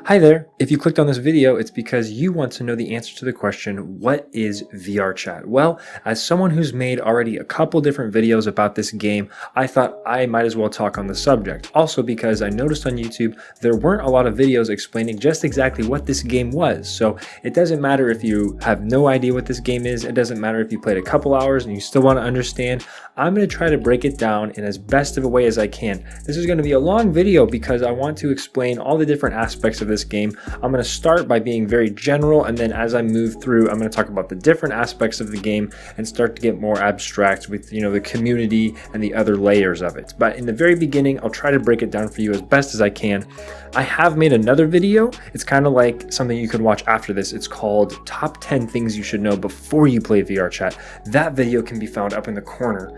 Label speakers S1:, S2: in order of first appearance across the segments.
S1: Hi there. If you clicked on this video, it's because you want to know the answer to the question, what is VRChat? Well, as someone who's made already a couple different videos about this game, I thought I might as well talk on the subject. Also because I noticed on YouTube, there weren't a lot of videos explaining just exactly what this game was. So it doesn't matter if you have no idea what this game is. It doesn't matter if you played a couple hours and you still want to understand. I'm going to try to break it down in as best of a way as I can. This is going to be a long video because I want to explain all the different aspects of this game. I'm going to start by being very general, and then as I move through, I'm going to talk about the different aspects of the game and start to get more abstract with, the community and the other layers of it. But in the very beginning, I'll try to break it down for you as best as I can. I have made another video. It's kind of like something you could watch after this. It's called Top 10 Things You Should Know Before You Play VRChat. That video can be found up in the corner.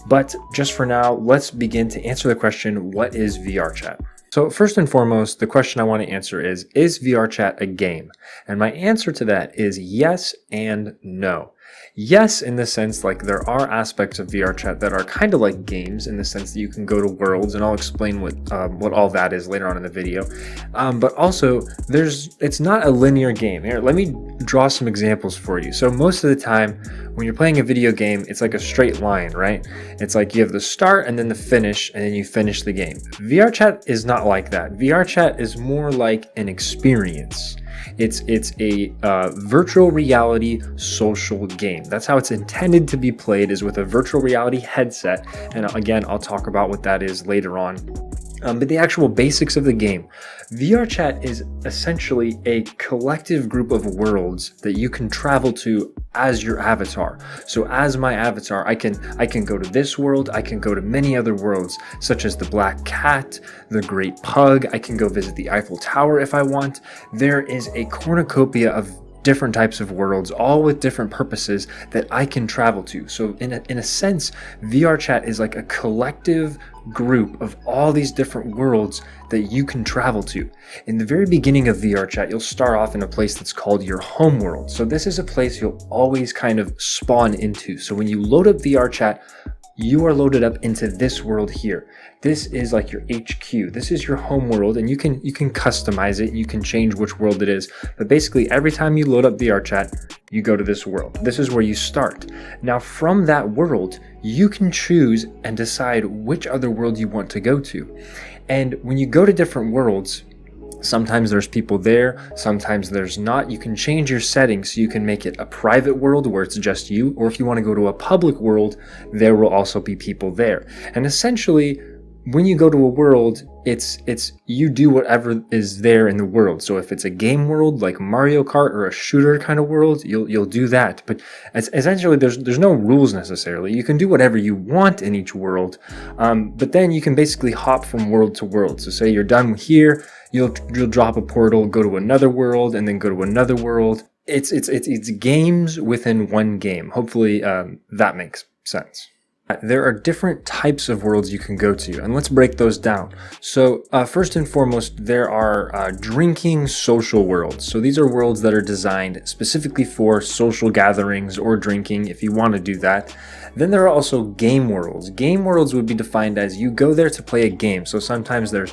S1: But just for now, let's begin to answer the question, what is VRChat? So first and foremost, the question I want to answer is VRChat a game? And my answer to that is yes and no. Yes, in the sense like there are aspects of VRChat that are kind of like games in the sense that you can go to worlds, and I'll explain what all that is later on in the video. But also, it's not a linear game. Here, let me draw some examples for you. So most of the time, when you're playing a video game, it's like a straight line, right? It's like you have the start and then the finish, and then you finish the game. VRChat is not like that. VRChat is more like an experience. It's a virtual reality social game. That's how it's intended to be played, is with a virtual reality headset. And again, I'll talk about what that is later on. But the actual basics of the game. VRChat is essentially a collective group of worlds that you can travel to as your avatar. So as my avatar, I can go to this world, I can go to many other worlds, such as the Black Cat, the Great Pug, I can go visit the Eiffel Tower if I want. There is a cornucopia of different types of worlds, all with different purposes that I can travel to. So in a sense, VRChat is like a collective group of all these different worlds that you can travel to. In the very beginning of VRChat, you'll start off in a place that's called your home world. So this is a place you'll always kind of spawn into. So when you load up VRChat, you are loaded up into this world here. This is like your HQ. This is your home world, and you can customize it. You can change which world it is. But basically, every time you load up VRChat, you go to this world. This is where you start. Now, from that world, you can choose and decide which other world you want to go to. And when you go to different worlds, sometimes there's people there, sometimes there's not. You can change your settings so you can make it a private world where it's just you, or if you want to go to a public world, there will also be people there. And essentially, when you go to a world, it's you do whatever is there in the world. So if it's a game world like Mario Kart or a shooter kind of world, you'll do that. But essentially, there's no rules necessarily. You can do whatever you want in each world, but then you can basically hop from world to world. So say you're done here, you'll drop a portal, go to another world, and then go to another world. It's games within one game. Hopefully that makes sense. There are different types of worlds you can go to, and let's break those down. So first and foremost, there are drinking social worlds. So these are worlds that are designed specifically for social gatherings or drinking if you want to do that. Then there are also game worlds. Game worlds would be defined as you go there to play a game. So sometimes there's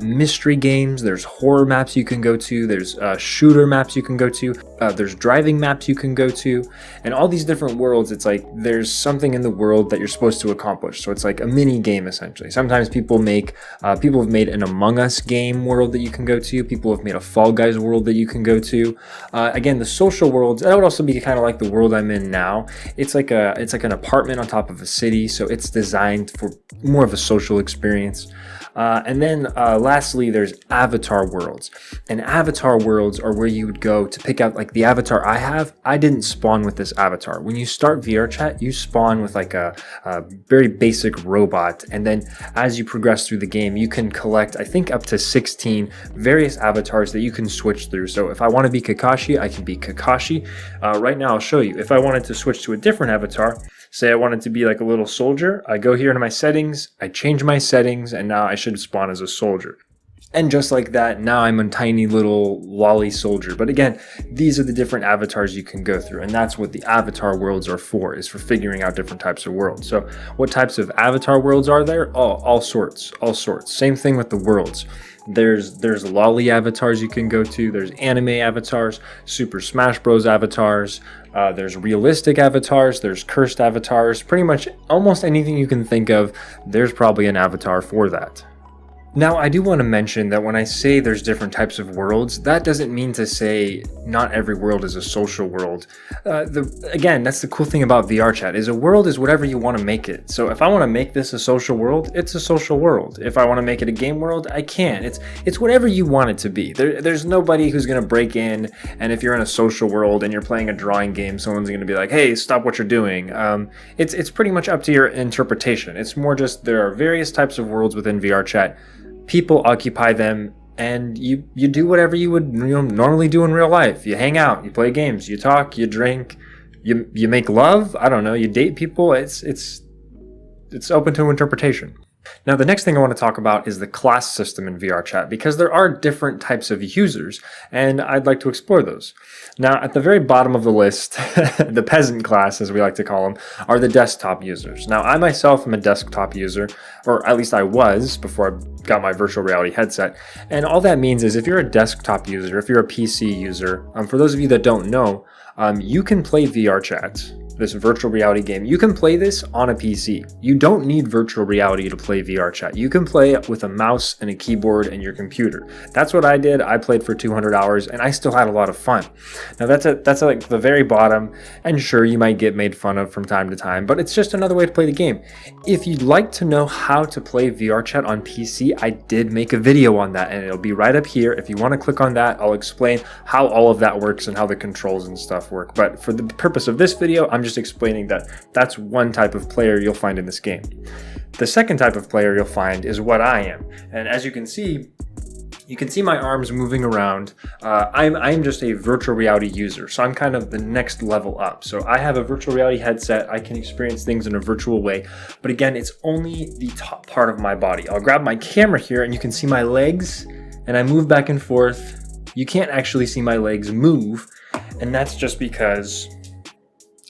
S1: mystery games, there's horror maps you can go to, there's shooter maps you can go to, there's driving maps you can go to, and all these different worlds, it's like there's something in the world that you're supposed to accomplish. So it's like a mini game essentially. Sometimes people have made an Among Us game world that you can go to. People have made a Fall Guys world that you can go to. Again, the social worlds, that would also be kind of like the world I'm in now. It's like an apartment on top of a city, so it's designed for more of a social experience. And then lastly, there's avatar worlds. And avatar worlds are where you would go to pick out, like the avatar I have. I didn't spawn with this avatar. When you start VRChat, you spawn with like a very basic robot. And then as you progress through the game, you can collect, I think, up to 16 various avatars that you can switch through. So if I want to be Kakashi, I can be Kakashi. Right now, I'll show you. If I wanted to switch to a different avatar, say I wanted to be like a little soldier, I go here into my settings, I change my settings, and now I should spawn as a soldier. And just like that, now I'm a tiny little lolly soldier. But again, these are the different avatars you can go through. And that's what the avatar worlds are for, is for figuring out different types of worlds. So what types of avatar worlds are there? Oh, all sorts. Same thing with the worlds. There's lolly avatars you can go to. There's anime avatars, Super Smash Bros. Avatars. There's realistic avatars. There's cursed avatars. Pretty much almost anything you can think of, there's probably an avatar for that. Now, I do want to mention that when I say there's different types of worlds, that doesn't mean to say not every world is a social world. Again, that's the cool thing about VRChat, is a world is whatever you want to make it. So if I want to make this a social world, it's a social world. If I want to make it a game world, I can. It's whatever you want it to be. There's nobody who's going to break in, and if you're in a social world and you're playing a drawing game, someone's going to be like, hey, stop what you're doing. It's pretty much up to your interpretation. It's more just there are various types of worlds within VRChat. People occupy them, and you do whatever you would normally do in real life. You hang out, you play games, you talk, you drink, you make love. I don't know, you date people. It's open to interpretation. Now, the next thing I want to talk about is the class system in VRChat, because there are different types of users, and I'd like to explore those. Now, at the very bottom of the list, the peasant class, as we like to call them, are the desktop users. Now, I myself am a desktop user, or at least I was before I got my virtual reality headset. And all that means is if you're a desktop user, if you're a PC user, for those of you that don't know, you can play VRChat. This virtual reality game. You can play this on a PC. You don't need virtual reality to play VRChat. You can play with a mouse and a keyboard and your computer. That's what I did. I played for 200 hours and I still had a lot of fun. Now that's like the very bottom, and sure, you might get made fun of from time to time, but it's just another way to play the game. If you'd like to know how to play VRChat on PC, I did make a video on that, and it'll be right up here. If you want to click on that, I'll explain how all of that works and how the controls and stuff work. But for the purpose of this video, I'm just explaining that that's one type of player you'll find in this game. The second type of player you'll find is what I am. And as you can see my arms moving around. I'm just a virtual reality user, so I'm kind of the next level up. So I have a virtual reality headset. I can experience things in a virtual way, but again, it's only the top part of my body. I'll grab my camera here and you can see my legs, and I move back and forth. You can't actually see my legs move, and that's just because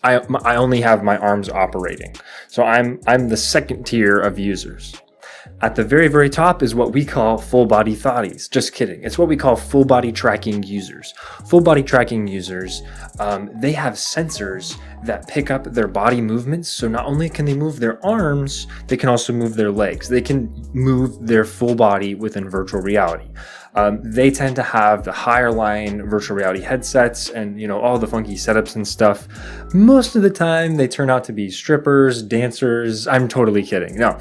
S1: I only have my arms operating. So I'm the second tier of users. At the very, very top is what we call full body thotties. Just kidding. It's what we call full body tracking users. Full body tracking users, they have sensors that pick up their body movements. So not only can they move their arms, they can also move their legs. They can move their full body within virtual reality. They tend to have the higher line virtual reality headsets and, all the funky setups and stuff. Most of the time they turn out to be strippers, dancers. I'm totally kidding. No.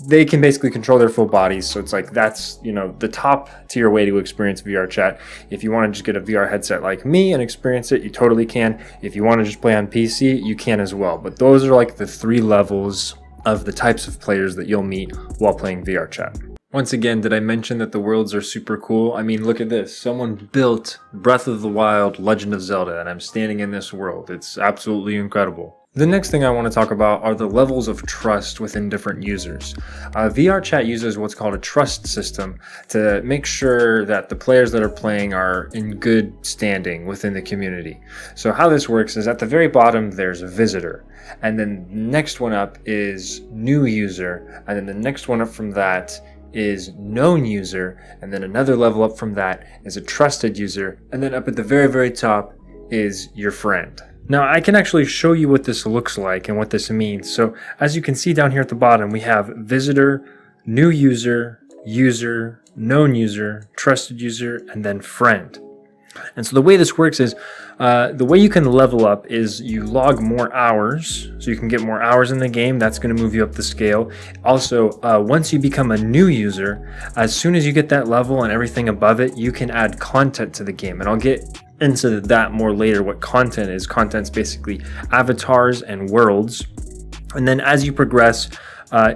S1: They can basically control their full bodies. So it's like, that's, the top tier way to experience VRChat. If you want to just get a VR headset like me and experience it, you totally can. If you want to just play on PC, you can as well. But those are like the 3 levels of the types of players that you'll meet while playing VRChat. Once again, did I mention that the worlds are super cool? I mean, look at this. Someone built Breath of the Wild, Legend of Zelda, and I'm standing in this world. It's absolutely incredible. The next thing I want to talk about are the levels of trust within different users. VRChat uses what's called a trust system to make sure that the players that are playing are in good standing within the community. So how this works is at the very bottom, there's a visitor. And then the next one up is new user. And then the next one up from that is known user, and then another level up from that is a trusted user, and then up at the very, very top is your friend. Now, I can actually show you what this looks like and what this means. So as you can see down here at the bottom, we have visitor, new user, user, known user, trusted user, and then friend. And so the way this works is, the way you can level up is you log more hours, so you can get more hours in the game. That's going to move you up the scale. Also, once you become a new user, as soon as you get that level and everything above it, you can add content to the game. And I'll get into that more later, what content is. Content's basically avatars and worlds. And then as you progress,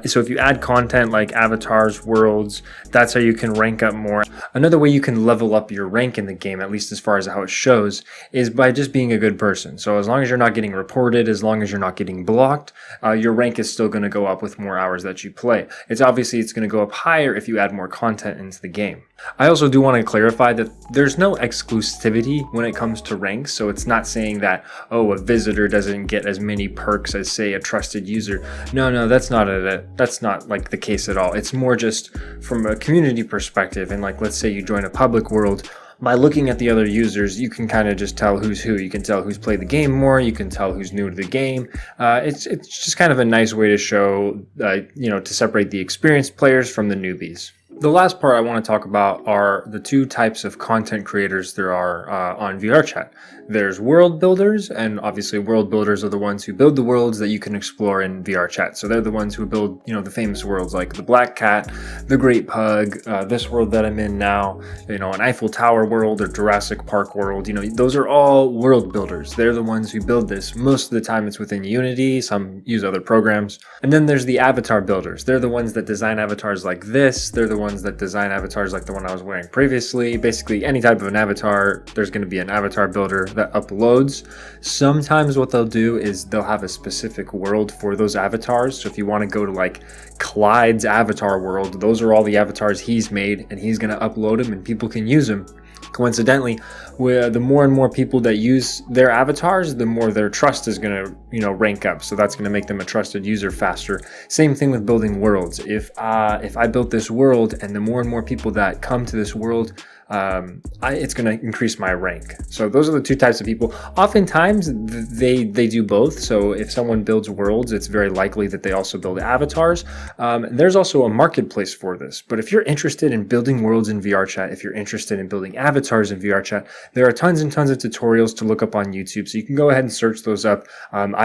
S1: so if you add content like avatars, worlds, that's how you can rank up more. Another way you can level up your rank in the game, at least as far as how it shows, is by just being a good person. So as long as you're not getting reported, as long as you're not getting blocked, your rank is still going to go up with more hours that you play. It's going to go up higher if you add more content into the game. I also do want to clarify that there's no exclusivity when it comes to ranks. So it's not saying that, oh, a visitor doesn't get as many perks as, say, a trusted user. No, that's not like the case at all. It's more just from a community perspective, and like, let's say you join a public world, by looking at the other users, you can kind of just tell who's who. You can tell who's played the game more. You can tell who's new to the game. It's just kind of a nice way to show, to separate the experienced players from the newbies. The last part I want to talk about are the two types of content creators there are on VRChat. There's world builders, and obviously world builders are the ones who build the worlds that you can explore in VRChat. So they're the ones who build, the famous worlds like the Black Cat, the Great Pug, this world that I'm in now, an Eiffel Tower world or Jurassic Park world. Those are all world builders. They're the ones who build this. Most of the time it's within Unity. Some use other programs. And then there's the avatar builders. They're the ones that design avatars like this. They're the ones that design avatars like the one I was wearing previously. Basically, any type of an avatar, there's going to be an avatar builder that uploads. Sometimes what they'll do is they'll have a specific world for those avatars. So if you want to go to like Clyde's avatar world, those are all the avatars he's made, and he's going to upload them and people can use them. Coincidentally, the more and more people that use their avatars, the more their trust is going to, rank up. So that's going to make them a trusted user faster. Same thing with building worlds. If I built this world, and the more and more people that come to this world, it's going to increase my rank. So those are the two types of people. Oftentimes they do both. So if someone builds worlds, it's very likely that they also build avatars. There's also a marketplace for this. But if you're interested in building worlds in VRChat, if you're interested in building avatars in VRChat, there are tons and tons of tutorials to look up on YouTube. So you can go ahead and search those up.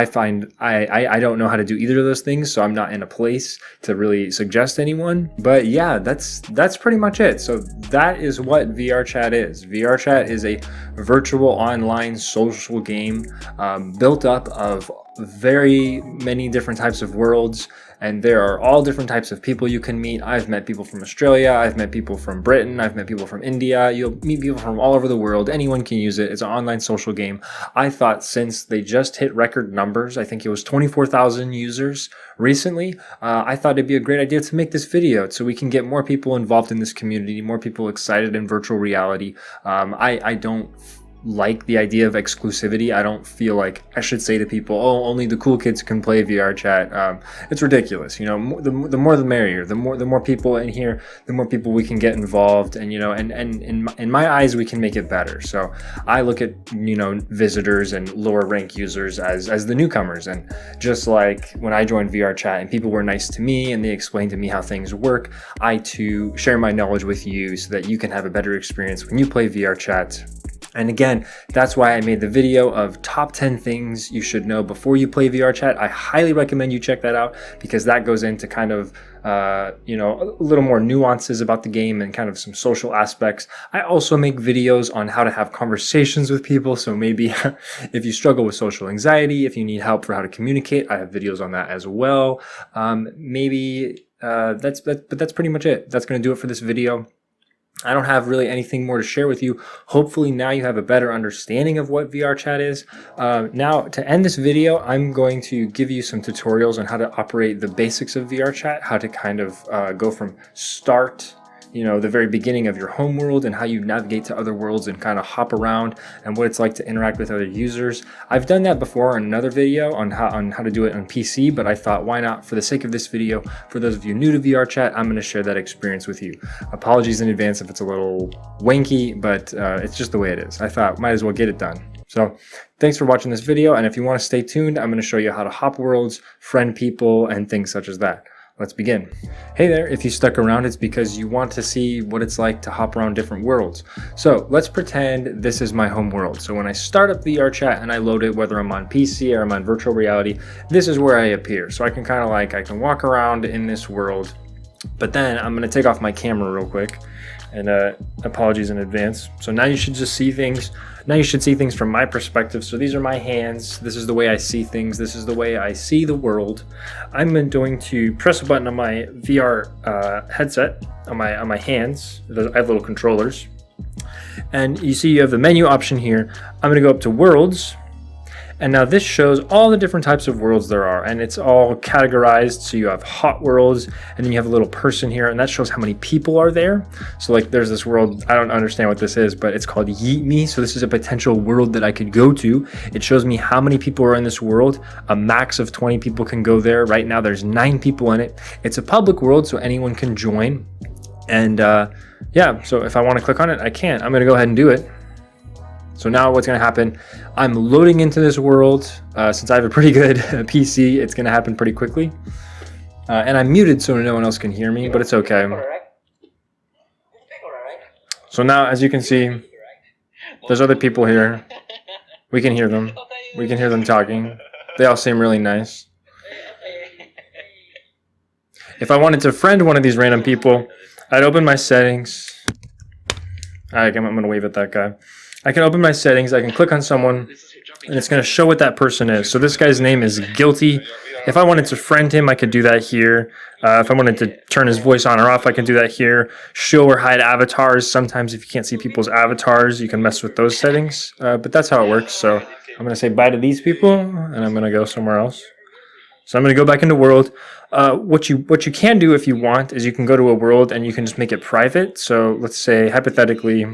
S1: I find I don't know how to do either of those things, so I'm not in a place to really suggest anyone. But yeah, that's pretty much it. So that is what VRChat is. VRChat is a virtual online social game built up of very many different types of worlds, and there are all different types of people you can meet. I've met people from Australia, I've met people from Britain, I've met people from India. You'll meet people from all over the world. Anyone can use it. It's an online social game. I thought since they just hit record numbers, I think it was 24,000 users recently, I thought it'd be a great idea to make this video so we can get more people involved in this community, more people excited in virtual reality. I don't like the idea of exclusivity. I don't feel like I should say to people, oh, only the cool kids can play VRChat. It's ridiculous. The more the merrier. The more people in here, the more people we can get involved, and in my eyes, we can make it better. So I look at visitors and lower rank users as the newcomers, and just like when I joined VRChat and people were nice to me and they explained to me how things work, I too share my knowledge with you so that you can have a better experience when you play VRChat. And again, that's why I made the video of top 10 things you should know before you play VRChat. I highly recommend you check that out, because that goes into kind of, a little more nuances about the game and kind of some social aspects. I also make videos on how to have conversations with people. So maybe if you struggle with social anxiety, if you need help for how to communicate, I have videos on that as well. But that's pretty much it. That's going to do it for this video. I don't have really anything more to share with you. Hopefully now you have a better understanding of what VRChat is. Now, to end this video, I'm going to give you some tutorials on how to operate the basics of VRChat, how to kind of go from start, the very beginning of your home world, and how you navigate to other worlds and kind of hop around, and what it's like to interact with other users. I've done that before in another video on how to do it on PC, but I thought, why not, for the sake of this video, for those of you new to VRChat, I'm going to share that experience with you. Apologies in advance if it's a little wanky, but it's just the way it is. I thought, might as well get it done. So thanks for watching this video, and if you want to stay tuned, I'm going to show you how to hop worlds, friend people, and things such as that. Let's begin. Hey there, if you stuck around, it's because you want to see what it's like to hop around different worlds. So let's pretend this is my home world. So when I start up VRChat and I load it, whether I'm on PC or I'm on virtual reality, this is where I appear. So I can kind of I can walk around in this world, but then I'm going to take off my camera real quick, and apologies in advance. So now you should just see things. Now you should see things from my perspective. So these are my hands. This is the way I see things. This is the way I see the world. I'm going to press a button on my VR headset, on my hands. I have little controllers. And you see you have the menu option here. I'm going to go up to Worlds. And now this shows all the different types of worlds there are, and it's all categorized. So you have hot worlds, and then you have a little person here, and that shows how many people are there. So there's this world, I don't understand what this is, but it's called Yeet Me. So this is a potential world that I could go to. It shows me how many people are in this world. A max of 20 people can go there. Right now there's 9 people in it. It's a public world, so anyone can join. And yeah, so if I want to click on it, I can. I'm going to go ahead and do it. So now what's going to happen, I'm loading into this world. Since I have a pretty good PC, it's going to happen pretty quickly. And I'm muted so no one else can hear me, but it's okay. So now, as you can see, there's other people here. We can hear them. We can hear them talking. They all seem really nice. If I wanted to friend one of these random people, I'd open my settings. I'm going to wave at that guy. I can open my settings, I can click on someone, and it's going to show what that person is. So this guy's name is Guilty. If I wanted to friend him, I could do that here. If I wanted to turn his voice on or off, I can do that here. Show or hide avatars. Sometimes if you can't see people's avatars, you can mess with those settings. But that's how it works. So I'm going to say bye to these people, and I'm going to go somewhere else. So I'm going to go back into world. What you can do if you want is you can go to a world and you can just make it private. So let's say, hypothetically,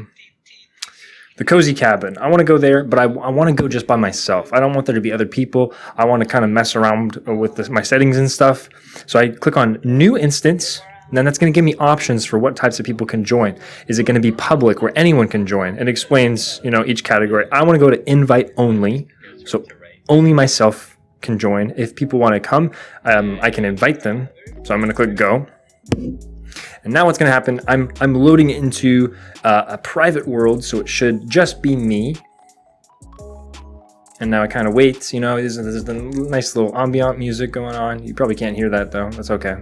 S1: the cozy cabin. I want to go there, but I want to go just by myself. I don't want there to be other people. I want to kind of mess around with my settings and stuff. So I click on new instance, and then that's going to give me options for what types of people can join. Is it going to be public where anyone can join? It explains, each category. I want to go to invite only. So only myself can join. If people want to come, I can invite them. So I'm going to click go. And now what's going to happen, I'm loading into a private world, so it should just be me. And now I kind of wait, there's the nice little ambient music going on. You probably can't hear that though, that's okay.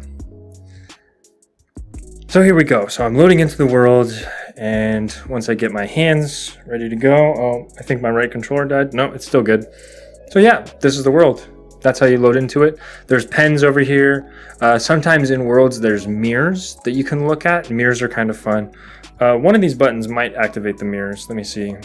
S1: So here we go. So I'm loading into the world, and once I get my hands ready to go, oh, I think my right controller died. No, it's still good. So yeah, this is the world. That's how you load into it. There's pens over here. Sometimes in worlds there's mirrors that you can look at. Mirrors are kind of fun. One of these buttons might activate the mirrors. Let me see.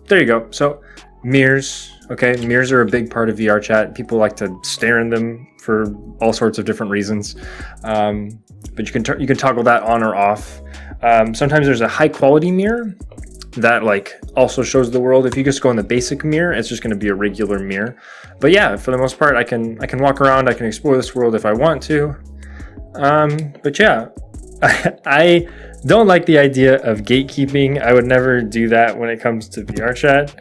S1: There you go. So mirrors. Okay, mirrors are a big part of VRChat. People like to stare in them for all sorts of different reasons. But you can toggle that on or off. Sometimes there's a high quality mirror that also shows the world. If you just go in the basic mirror, it's just going to be a regular mirror. But yeah, for the most part, I can walk around, I can explore this world if I want to. But yeah, I don't like the idea of gatekeeping. I would never do that when it comes to VRChat.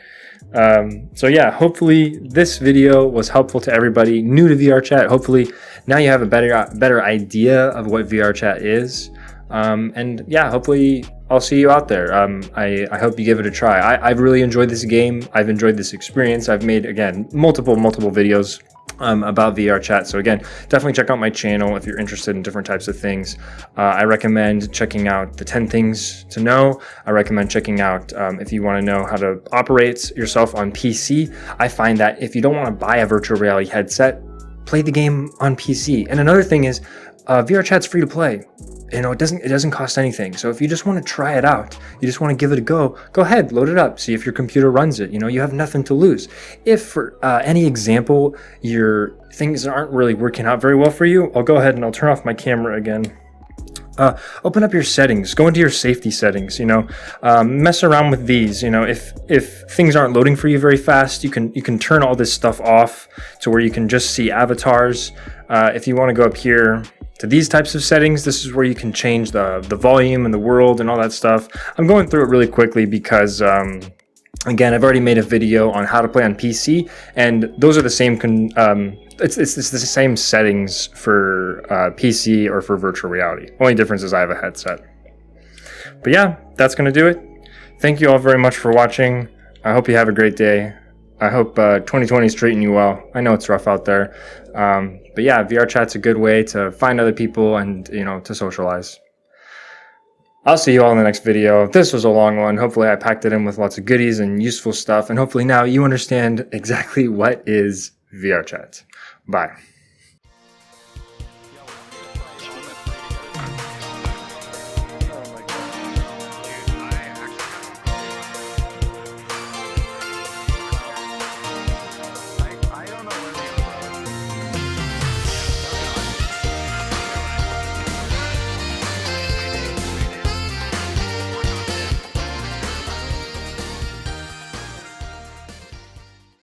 S1: So yeah, hopefully this video was helpful to everybody new to VRChat. Hopefully now you have a better idea of what VRChat is. And yeah, hopefully I'll see you out there. I hope you give it a try. I've really enjoyed this game. I've enjoyed this experience. I've made, again, multiple videos about VRChat. So again, definitely check out my channel if you're interested in different types of things. I recommend checking out the 10 things to know. I recommend checking out if you want to know how to operate yourself on PC. I find that if you don't want to buy a virtual reality headset, play the game on PC. And another thing is, VRChat's free to play. It doesn't cost anything. So if you just want to try it out, you just want to give it a go ahead, load it up, see if your computer runs it. You have nothing to lose. If for any example, your things aren't really working out very well for you, I'll go ahead and I'll turn off my camera again. Open up your settings, go into your safety settings, mess around with these, if things aren't loading for you very fast, you can turn all this stuff off to where you can just see avatars. If you want to go up here to these types of settings, this is where you can change the volume and the world and all that stuff. I'm going through it really quickly because again, I've already made a video on how to play on PC, and those are the same it's the same settings for PC or for virtual reality. Only difference is I have a headset. But yeah, that's going to do it. Thank you all very much for watching. I hope you have a great day. I hope 2020 is treating you well. I know it's rough out there. But yeah, VRChat's a good way to find other people and, to socialize. I'll see you all in the next video. This was a long one. Hopefully I packed it in with lots of goodies and useful stuff. And hopefully now you understand exactly what is VRChat. Bye.